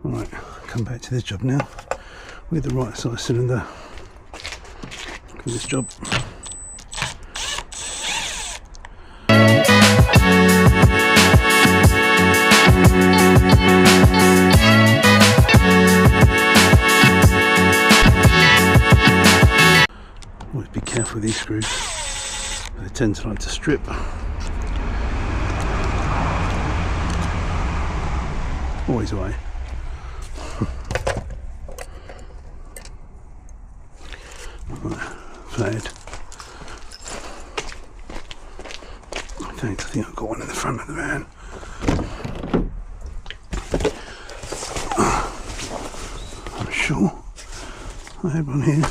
Right, come back to this job now with the right size cylinder for this job. Always be careful with these screws, they tend to like to strip. Always away. Flathead. Thanks, I think I've got one in the front of the van. I'm sure I had one here.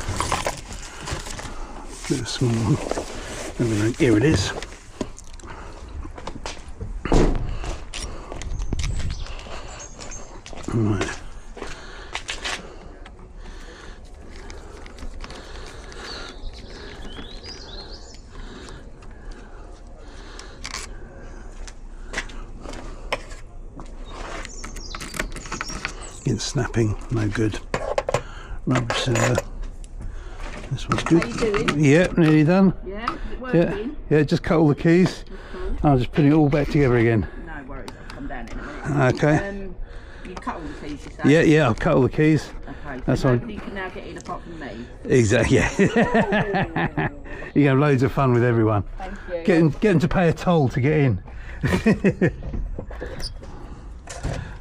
Bit of a small one. Here it is. Right. It's snapping, no good. Rubber cylinder. This one's good. How you doing? Yeah, nearly done. Yeah, is it working? Yeah, just cut all the keys. Okay. I'll just put it all back together again. No worries, I'll come down in a minute. Okay. You cut all the keys, you say? Yeah, I've cut all the keys. Okay, so That's all. nobody can now get in apart from me. Exactly, yeah. You can have loads of fun with everyone. Thank you. Get them to pay a toll to get in.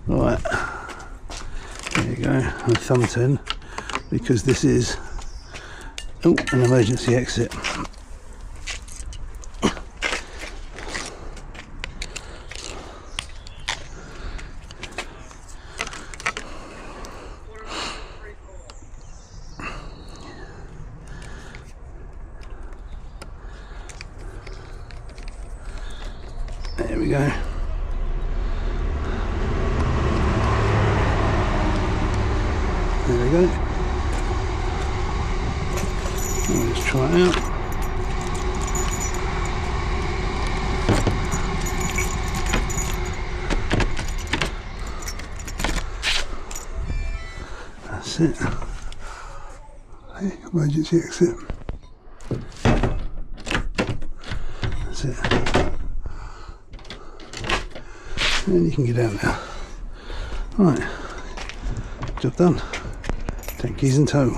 Right. There you go, a thumb turn, because this is an emergency exit. There we go. There we go. Let's try it out. That's it. Okay, emergency exit. That's it. And you can get out now. Right, job done. 10 keys in tow.